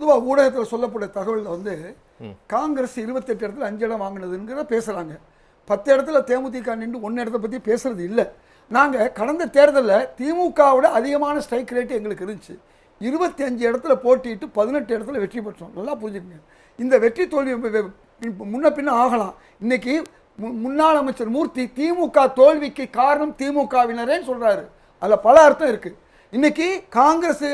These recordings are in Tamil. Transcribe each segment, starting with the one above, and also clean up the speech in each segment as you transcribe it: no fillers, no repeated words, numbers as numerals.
பொதுவாக ஊடகத்தில் சொல்லக்கூடிய தகவலில் வந்து காங்கிரஸ் 28 இடத்துல 5 இடம் வாங்கினதுங்கிற பேசுகிறாங்க. 10 இடத்துல தேமுதிக நின்று 1 இடத்தை பற்றி பேசுறது இல்லை. நாங்கள் கடந்த தேர்தலில் திமுகவோட அதிகமான ஸ்ட்ரைக் ரேட்டு எங்களுக்கு இருந்துச்சு. 25 இடத்துல போட்டிட்டு 18 இடத்துல வெற்றி பெற்றோம். நல்லா புரிஞ்சுக்கங்க. இந்த வெற்றி தோல்வி முன்ன பின்ன ஆகலாம். இன்னைக்கு முன்னாள் அமைச்சர் மூர்த்தி திமுக தோல்விக்கு காரணம் திமுகவினரேன்னு சொல்றாரு. அதில் பல அர்த்தம் இருக்கு. இன்னைக்கு காங்கிரஸ்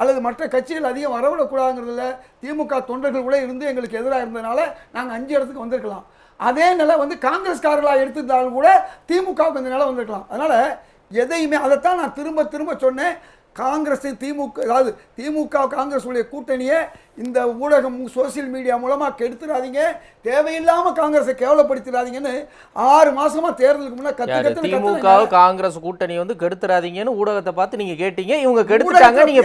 அல்லது மற்ற கட்சிகள் அதிகம் வரவிடக்கூடாதுங்கிறதுல திமுக தொண்டர்கள் கூட இருந்து எங்களுக்கு எதிராக இருந்ததுனால நாங்கள் 5 இடத்துக்கு வந்திருக்கலாம். அதே நிலை வந்து காங்கிரஸ்காரர்களாக எடுத்திருந்தாலும் கூட திமுகவுக்கு இந்த நிலை வந்திருக்கலாம். அதனால எதையுமே அதைத்தான் நான் திரும்ப திரும்ப சொன்னேன். காங்கிரஸ் திமுக, அதாவது திமுக காங்கிரஸ் உடைய கூட்டணியை இந்த ஊடகம் சோசியல் மீடியா மூலமாக கெடுத்துடாதீங்க, தேவையில்லாம காங்கிரஸை கேவலப்படுத்திடாதீங்கன்னு 6 மாசமா தேர்தலுக்கு முன்னாடி திமுக காங்கிரஸ் கூட்டணி வந்து கெடுத்துடாதீங்கன்னு ஊடகத்தை பார்த்து நீங்க கேட்டீங்க. இவங்க கெடுத்துட்டாங்க, நீங்க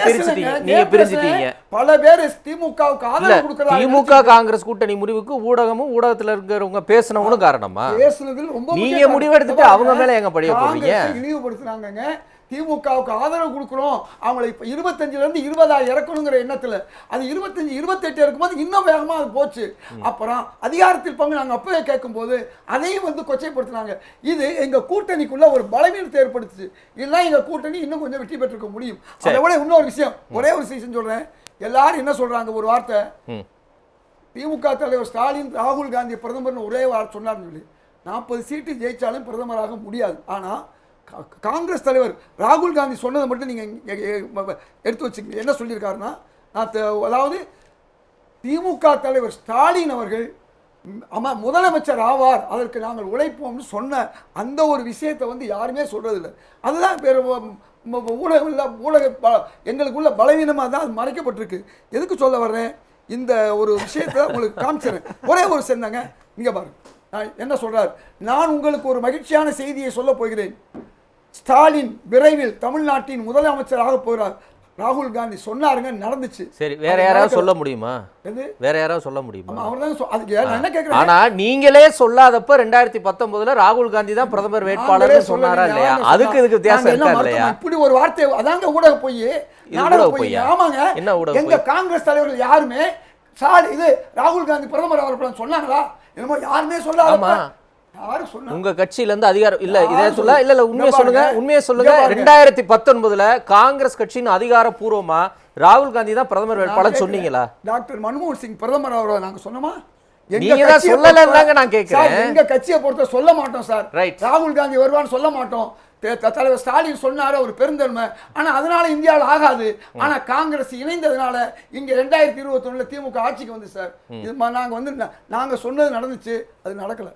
பிரிஞ்சிட்டீங்க. பல பேர் திமுகவுக்கு ஆதரவு கொடுக்கறாங்க. திமுக காங்கிரஸ் கூட்டணி முடிவுக்கு ஊடகமும் ஊடகத்துல இருக்கிறவங்க பேசுனவங்களும் காரணமா? பேசுனதில் ரொம்ப நீங்க முடிவெடுத்துட்டு அவங்க மேல எங்க படிய போறீங்க? இழிவுபடுத்துறாங்க. திமுகவுக்கு ஆதரவு கொடுக்குறோம், அவங்களை இப்போ 25லேருந்து 20 இறக்கணுங்கிற எண்ணத்தில் அது 25 28 இருக்கும்போது இன்னும் வேகமாக அது போச்சு. அப்புறம் அதிகாரத்தில் பங்கு நாங்கள் அப்பவே கேட்கும்போது அதையும் வந்து கொச்சைப்படுத்தினாங்க. இது எங்கள் கூட்டணிக்குள்ள ஒரு பலவீனத்தை ஏற்படுத்துச்சு. இதெல்லாம் எங்கள் கூட்டணி இன்னும் கொஞ்சம் வெற்றி பெற்றிருக்க முடியும். அதை விட இன்னொரு விஷயம், ஒரே ஒரு விஷயம் சொல்கிறேன். எல்லாரும் என்ன சொல்கிறாங்க, ஒரு வார்த்தை, திமுக தலைவர் ஸ்டாலின் ராகுல் காந்தி பிரதமர்னு ஒரே வார்த்தை சொன்னார்னு சொல்லி 40 சீட்டு ஜெயிச்சாலும் பிரதமராக முடியாது. ஆனால் காங்கிரஸ் தலைவர் ராகுல் காந்தி சொன்னதை மட்டும் நீங்கள் எடுத்து வச்சுக்க. என்ன சொல்லியிருக்காருன்னா, அதாவது திமுக தலைவர் ஸ்டாலின் அவர்கள் முதலமைச்சர் ஆவார், அதற்கு நாங்கள் உழைப்போம்னு சொன்ன அந்த ஒரு விஷயத்தை வந்து யாருமே சொல்றதில்லை. அதுதான் ஊடக எங்களுக்குள்ள பலவீனமாக தான் அது மறைக்கப்பட்டிருக்கு. எதுக்கு சொல்ல வர்றேன், இந்த ஒரு விஷயத்தை உங்களுக்கு காமிச்சிடறேன். ஒரே ஒரு சென்னாங்க, இங்கே பாருங்க என்ன சொல்றார். நான் உங்களுக்கு ஒரு மகிழ்ச்சியான செய்தியை சொல்ல போகிறேன். ஸ்டாலின் விரைவில் தமிழ்நாட்டின் முதலமைச்சராக போகிறார். ராகுல் காந்தி சொன்னாருங்க, நடந்துச்சு. சரி, வேற யாராவது சொல்ல முடியுமா? வேற யாராவது சொல்ல முடியுமா? அவர்தான். ஆனா நீங்களே சொல்லாதப்ப 2019 ராகுல் காந்தி தான் பிரதமர் வேட்பாளர் சொன்னாரா இல்லையா? அதுக்கு இதுக்கு வித்தியாசம் இருக்கா இல்லையா? இப்படி ஒரு வார்த்தை அதாங்க ஊடக போய் நாடக போய். ஆமாங்க, என்ன ஊடக? எங்க காங்கிரஸ் தலைவர்கள் யாருமே இது ராகுல் காந்தி பிரதமர் அவர் சொன்னாங்களா? என்னமோ யாருமே சொல்லாதப்ப உங்க கட்சியில இருந்து அதிகாரம் இல்ல, இதே சொல்ல இல்ல உண்மையை சொல்லுங்க, உண்மையை சொல்லுங்க. 2019 காங்கிரஸ் கட்சியின் அதிகாரப்பூர்வமா ராகுல் காந்தி தான் பிரதமர் வேட்பாளர் சொன்னீங்களா? டாக்டர் மன்மோகன் சிங் பிரதமர் அவரை நாங்க சொன்னோமா? நீங்க தான் சொல்லலன்னு நான் கேக்குறேன். எங்க கட்சியை பொறுத்த சொல்ல மாட்டோம் சார். ராகுல் காந்தி வருவான்னு சொல்ல மாட்டோம். தலைவர் ஸ்டாலின் சொன்னாரு, ஒரு பெருந்தன்மை. ஆனா அதனால இந்தியாவில் ஆகாது. ஆனா காங்கிரஸ் இணைந்ததுனால இங்க 2021 திமுக ஆட்சிக்கு வந்து சார், நாங்க வந்து நாங்க சொன்னது நடந்துச்சு, அது நடக்கல.